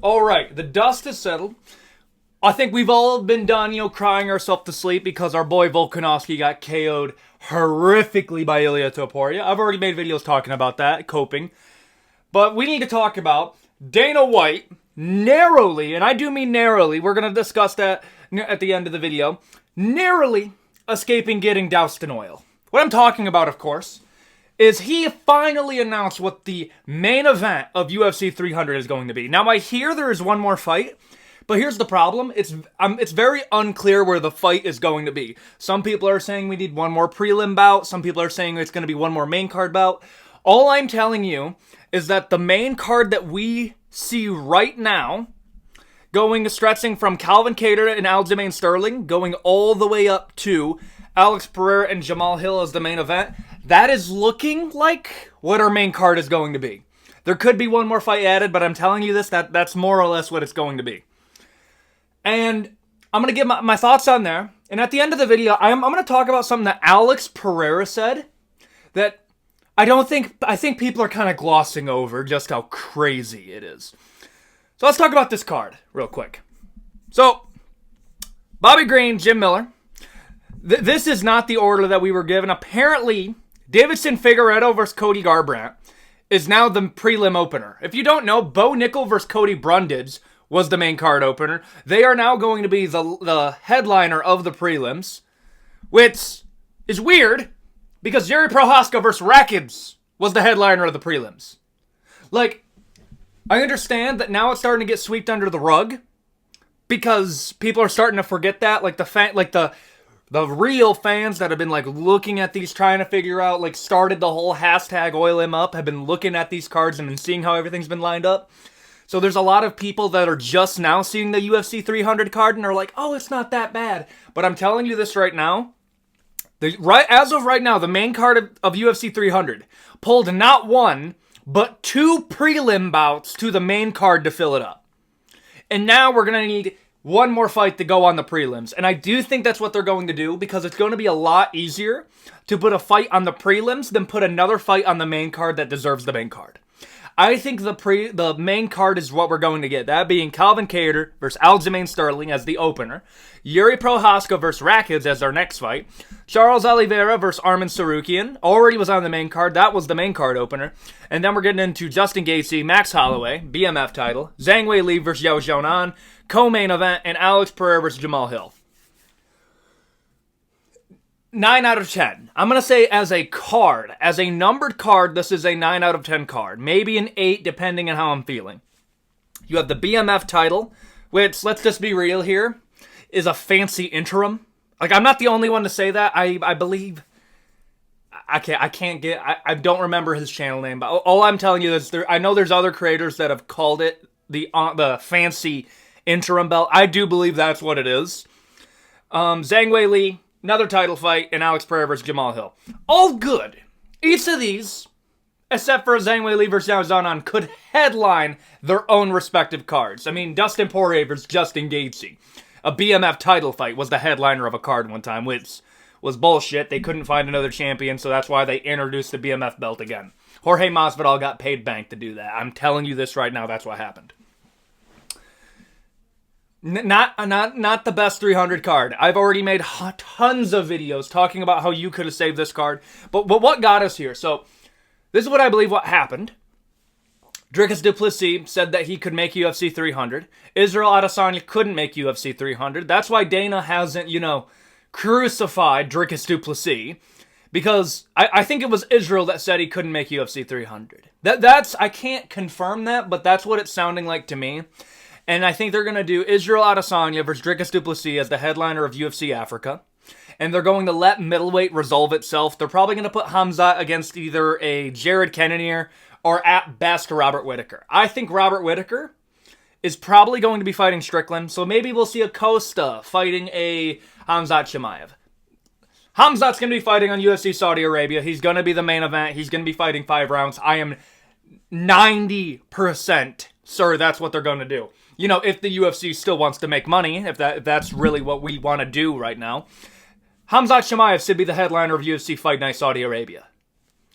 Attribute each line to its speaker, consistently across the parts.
Speaker 1: All right, the dust has settled. I think we've all been done, crying ourselves to sleep because our boy Volkanovski got KO'd horrifically by Ilia Topuria. I've already made videos talking about that, coping. But we need to talk about Dana White narrowly, and I do mean narrowly, we're going to discuss that at the end of the video, narrowly escaping getting doused in oil. What I'm talking about, of course, is he finally announced what the main event of UFC 300 is going to be. Now, I hear there is one more fight, but here's the problem. It's very unclear where the fight is going to be. Some people are saying we need one more prelim bout. Some people are saying it's going to be one more main card bout. All I'm telling you is that the main card that we see right now, stretching from Calvin Kattar and Aljamain Sterling, going all the way up to Alex Pereira and Jamal Hill as the main event, that is looking like what our main card is going to be. There could be one more fight added, but I'm telling you this, that's more or less what it's going to be. And I'm going to give my thoughts on there. And at the end of the video, I'm going to talk about something that Alex Pereira said that I think people are kind of glossing over just how crazy it is. So let's talk about this card real quick. So, Bobby Green, Jim Miller. This is not the order that we were given. Apparently, Davidson Figueiredo versus Cody Garbrandt is now the prelim opener. If you don't know, Bo Nickel versus Cody Brundage was the main card opener. They are now going to be the headliner of the prelims, which is weird because Jerry Prohaska versus Rakic was the headliner of the prelims. Like, I understand that now it's starting to get swept under the rug because people are starting to forget that. Like the real fans that have been looking at these, trying to figure out, started the whole hashtag oil him up, have been looking at these cards and been seeing how everything's been lined up. So there's a lot of people that are just now seeing the UFC 300 card and are like, oh, it's not that bad. But I'm telling you this right now. As of right now, the main card of UFC 300 pulled not one, but two prelim bouts to the main card to fill it up. And now we're going to need one more fight to go on the prelims. And I do think that's what they're going to do because it's going to be a lot easier to put a fight on the prelims than put another fight on the main card that deserves the main card. I think the main card is what we're going to get. That being Calvin Kattar versus Aljamain Sterling as the opener. Yuri Prohaska versus Rakic as our next fight. Charles Oliveira versus Arman Tsarukyan. Already was on the main card. That was the main card opener. And then we're getting into Justin Gaethje, Max Holloway, BMF title. Zhang Weili versus Yao Xiaonan. Co-main event. And Alex Pereira versus Jamal Hill. 9 out of 10. I'm going to say as a card, as a numbered card, this is a 9 out of 10 card. Maybe an 8 depending on how I'm feeling. You have the BMF title, which, let's just be real here, is a fancy interim. I'm not the only one to say that. I believe... I don't remember his channel name, but all I'm telling you is I know there's other creators that have called it the fancy interim belt. I do believe that's what it is. Zhang Weili, another title fight, and Alex Pereira versus Jamal Hill. All good. Each of these, except for Zhang Weili versus Yao Xiaonan, could headline their own respective cards. I mean, Dustin Poirier versus Justin Gaethje. A BMF title fight was the headliner of a card one time, which was bullshit. They couldn't find another champion, so that's why they introduced the BMF belt again. Jorge Masvidal got paid bank to do that. I'm telling you this right now, that's what happened. Not the best 300 card. I've already made tons of videos talking about how you could have saved this card. But what got us here? So, this is what I believe what happened. Dricus du Plessis said that he could make UFC 300. Israel Adesanya couldn't make UFC 300. That's why Dana hasn't, crucified Dricus du Plessis. Because I think it was Israel that said he couldn't make UFC 300. I can't confirm that, but that's what it's sounding like to me. And I think they're going to do Israel Adesanya versus Dricus du Plessis as the headliner of UFC Africa. And they're going to let middleweight resolve itself. They're probably going to put Hamzat against either a Jared Cannonier or at best Robert Whittaker. I think Robert Whittaker is probably going to be fighting Strickland. So maybe we'll see a Costa fighting a Hamzat Chimaev. Hamzat's going to be fighting on UFC Saudi Arabia. He's going to be the main event. He's going to be fighting 5 rounds. I am 90% sure that's what they're going to do. If the UFC still wants to make money, if that's really what we want to do right now, Hamzat Chimaev should be the headliner of UFC Fight Night Saudi Arabia.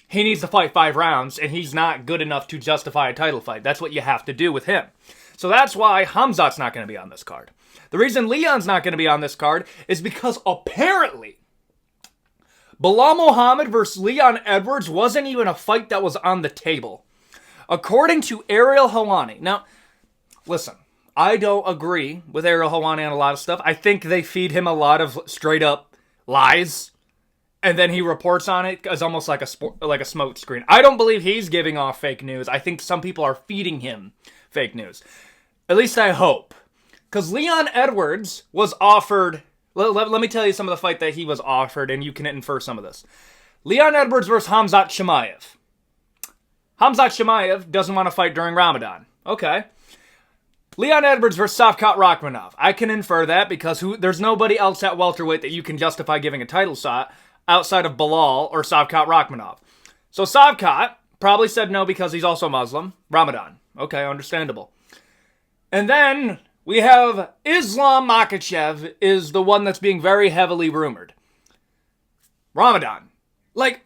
Speaker 1: He needs to fight 5 rounds, and he's not good enough to justify a title fight. That's what you have to do with him. So that's why Khamzat's not going to be on this card. The reason Leon's not going to be on this card is because apparently Bilal Muhammad versus Leon Edwards wasn't even a fight that was on the table. According to Ariel Helwani. Now, listen, I don't agree with Ariel Helwani on a lot of stuff. I think they feed him a lot of straight up lies, and then he reports on it as almost like a smoke screen. I don't believe he's giving off fake news. I think some people are feeding him fake news. At least I hope. Because Leon Edwards was offered... Let me tell you some of the fight that he was offered, and you can infer some of this. Leon Edwards versus Khamzat Chimaev. Khamzat Chimaev doesn't want to fight during Ramadan. Okay. Leon Edwards versus Shavkat Rakhmonov. I can infer that because there's nobody else at welterweight that you can justify giving a title shot outside of Bilal or Shavkat Rakhmonov. So Shavkat probably said no because he's also Muslim. Ramadan. Okay, understandable. And then we have Islam Makhachev is the one that's being very heavily rumored. Ramadan. Like,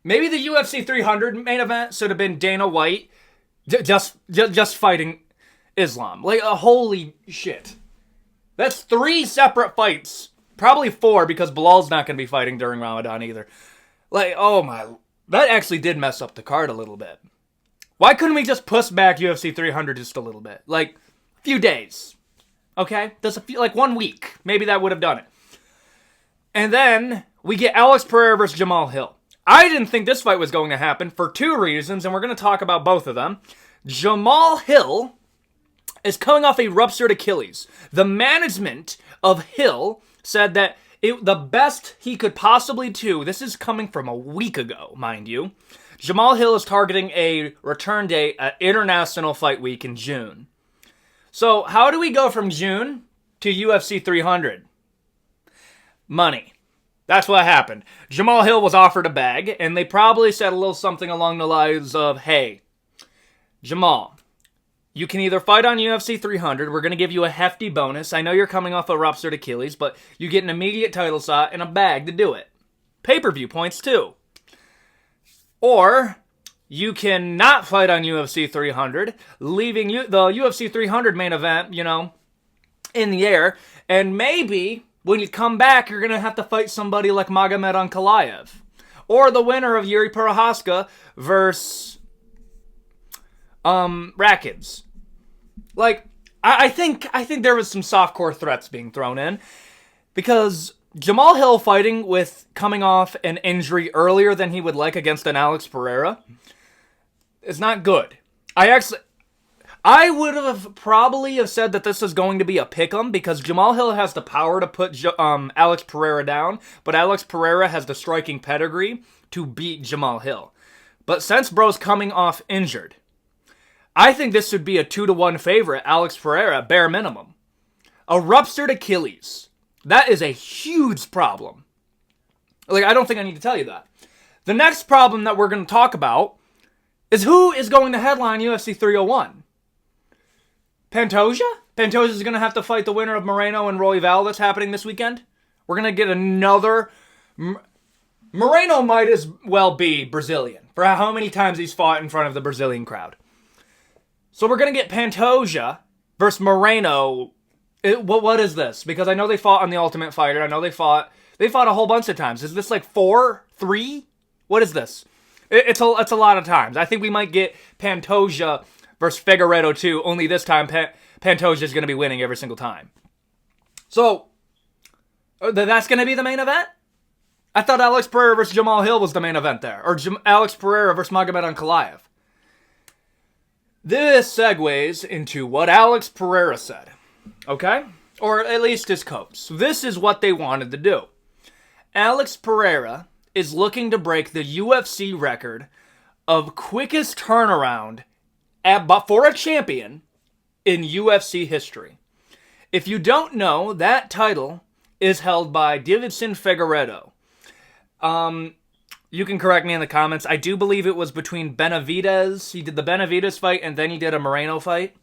Speaker 1: maybe the UFC 300 main event should have been Dana White just fighting Islam. Like, holy shit. That's 3 separate fights. Probably 4 because Bilal's not going to be fighting during Ramadan either. Like, oh my... That actually did mess up the card a little bit. Why couldn't we just push back UFC 300 just a little bit? Like, a few days. Okay? Just like 1 week. Maybe that would have done it. And then we get Alex Pereira versus Jamal Hill. I didn't think this fight was going to happen for 2 reasons, and we're going to talk about both of them. Jamal Hill is coming off a ruptured Achilles. The management of Hill said that the best he could possibly do, this is coming from a week ago, mind you, Jamal Hill is targeting a return date at International Fight Week in June. So how do we go from June to UFC 300? Money. That's what happened. Jamal Hill was offered a bag, and they probably said a little something along the lines of, hey, Jamal, you can either fight on UFC 300, we're going to give you a hefty bonus. I know you're coming off a ruptured Achilles, but you get an immediate title shot and a bag to do it. Pay-per-view points too. Or you can not fight on UFC 300, leaving the UFC 300 main event, in the air, and maybe when you come back, you're going to have to fight somebody like Magomed Ankalaev. Or the winner of Yuri Prochazka versus Rakic. Like, I think there was some softcore threats being thrown in. Because Jamal Hill coming off an injury earlier than he would like against an Alex Pereira is not good. I would have probably have said that this is going to be a pick'em because Jamal Hill has the power to put Alex Pereira down, but Alex Pereira has the striking pedigree to beat Jamal Hill. But since bro's coming off injured, I think this should be a 2-1 favorite, Alex Pereira, bare minimum. A ruptured Achilles. That is a huge problem. Like, I don't think I need to tell you that. The next problem that we're going to talk about is who is going to headline UFC 301. Pantoja? Pantoja is going to have to fight the winner of Moreno and Royval that's happening this weekend. We're going to get another... Moreno might as well be Brazilian for how many times he's fought in front of the Brazilian crowd. So we're going to get Pantoja versus Moreno. What is this? Because I know they fought on The Ultimate Fighter. I know they fought a whole bunch of times. Is this like 4, 3? What is this? It's a lot of times. I think we might get Pantoja versus Figueiredo too, only this time Pantoja is going to be winning every single time. So, that's going to be the main event? I thought Alex Pereira versus Jamal Hill was the main event there. Or Alex Pereira versus Magomed Ankalaev. This segues into what Alex Pereira said. Okay? Or at least his coach. So this is what they wanted to do. Alex Pereira is looking to break the UFC record of quickest turnaround for a champion in UFC history. If you don't know, that title is held by Davidson Figueiredo. You can correct me in the comments. I do believe it was between Benavidez. He did the Benavidez fight, and then he did a Moreno fight.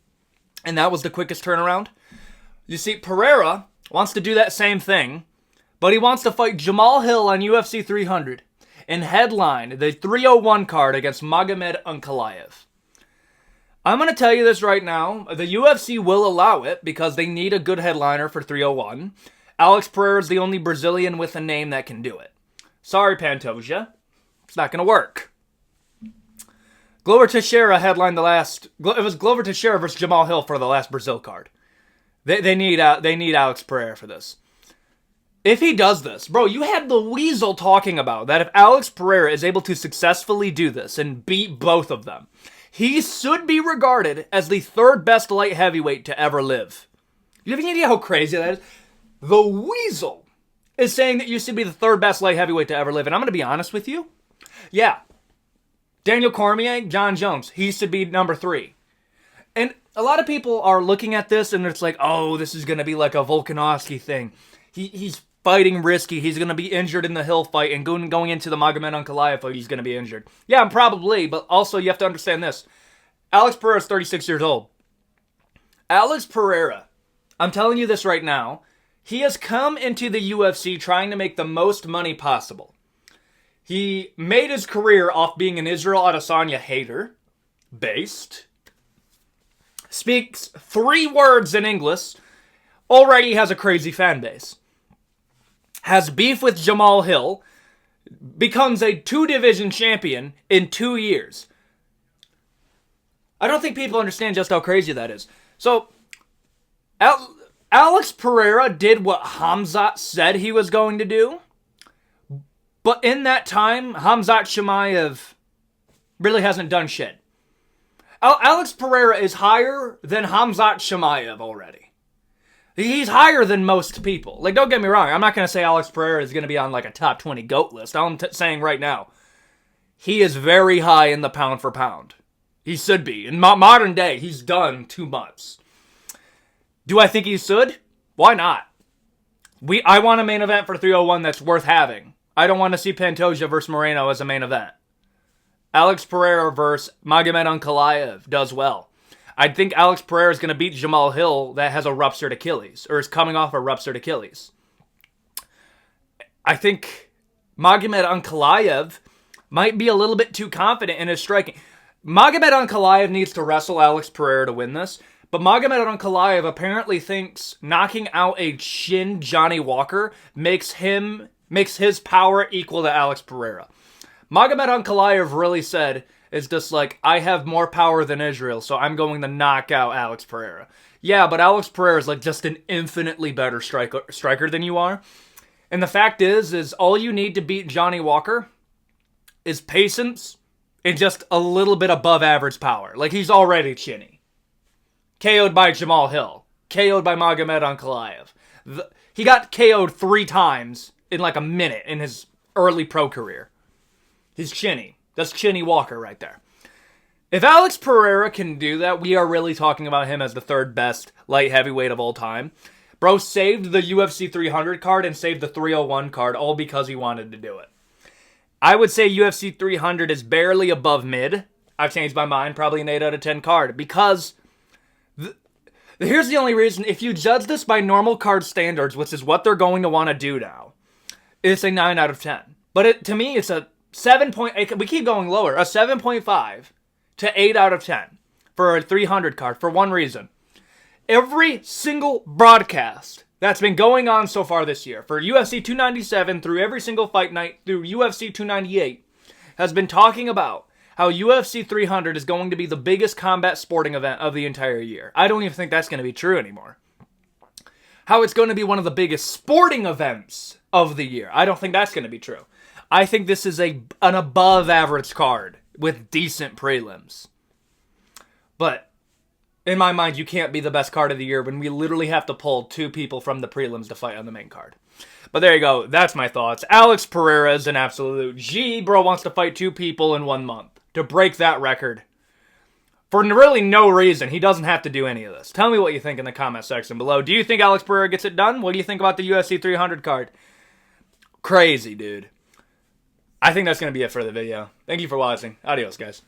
Speaker 1: And that was the quickest turnaround. You see, Pereira wants to do that same thing, but he wants to fight Jamal Hill on UFC 300 and headline the 301 card against Magomed Ankalaev. I'm going to tell you this right now. The UFC will allow it because they need a good headliner for 301. Alex Pereira is the only Brazilian with a name that can do it. Sorry, Pantoja. It's not going to work. Glover Teixeira headlined the last... It was Glover Teixeira versus Jamal Hill for the last Brazil card. They need Alex Pereira for this. If he does this, bro, you had the Weasel talking about that if Alex Pereira is able to successfully do this and beat both of them, he should be regarded as the third best light heavyweight to ever live. You have any idea how crazy that is? The Weasel is saying that you should be the third best light heavyweight to ever live. And I'm going to be honest with you. Yeah. Daniel Cormier, John Jones, he should be number 3. And a lot of people are looking at this and it's like, oh, this is going to be like a Volkanovski thing. He's fighting risky. He's going to be injured in the Hill fight, and going into the Magomed Ankalaev fight, he's going to be injured. Yeah, probably, but also you have to understand this. Alex Pereira is 36 years old. Alex Pereira, I'm telling you this right now, he has come into the UFC trying to make the most money possible. He made his career off being an Israel Adesanya hater, based, speaks 3 words in English, already has a crazy fan base. Has beef with Jamal Hill, becomes a 2-division champion in 2 years. I don't think people understand just how crazy that is. So, Alex Pereira did what Khamzat said he was going to do, but in that time, Khamzat Chimaev really hasn't done shit. Alex Pereira is higher than Khamzat Chimaev already. He's higher than most people. Like, don't get me wrong. I'm not going to say Alex Pereira is going to be on, like, a top 20 GOAT list. I'm saying right now, he is very high in the pound for pound. He should be. In modern day, he's done too much. Do I think he should? Why not? I want a main event for 301 that's worth having. I don't want to see Pantoja versus Moreno as a main event. Alex Pereira versus Magomed Ankalaev does well. I think Alex Pereira is going to beat Jamal Hill that has a ruptured Achilles, or is coming off a ruptured Achilles. I think Magomed Ankalaev might be a little bit too confident in his striking. Magomed Ankalaev needs to wrestle Alex Pereira to win this, but Magomed Ankalaev apparently thinks knocking out a chin Johnny Walker makes his power equal to Alex Pereira. Magomed Ankalaev really said, it's just like, I have more power than Israel, so I'm going to knock out Alex Pereira. Yeah, but Alex Pereira is like just an infinitely better striker than you are. And the fact is all you need to beat Johnny Walker is patience and just a little bit above average power. Like, he's already chinny. KO'd by Jamal Hill. KO'd by Magomed Ankalaev. He got KO'd 3 times in like a minute in his early pro career. He's chinny. That's Chinny Walker right there. If Alex Pereira can do that, we are really talking about him as the third best light heavyweight of all time. Bro saved the UFC 300 card and saved the 301 card all because he wanted to do it. I would say UFC 300 is barely above mid. I've changed my mind, probably an 8 out of 10 card. Because here's the only reason. If you judge this by normal card standards, which is what they're going to want to do now, it's a 9 out of 10. But to me, it's a 7.8, we keep going lower, a 7.5 to 8 out of 10 for a 300 card for one reason. Every single broadcast that's been going on so far this year, for UFC 297 through every single fight night through UFC 298, has been talking about how UFC 300 is going to be the biggest combat sporting event of the entire year. I don't even think that's going to be true anymore. How it's going to be one of the biggest sporting events of the year. I don't think that's going to be true. I think this is an above average card with decent prelims. But in my mind, you can't be the best card of the year when we literally have to pull 2 people from the prelims to fight on the main card. But there you go. That's my thoughts. Alex Pereira is an absolute G. Bro wants to fight 2 people in 1 month to break that record. For really no reason. He doesn't have to do any of this. Tell me what you think in the comment section below. Do you think Alex Pereira gets it done? What do you think about the UFC 300 card? Crazy, dude. I think that's going to be it for the video. Thank you for watching. Adios, guys.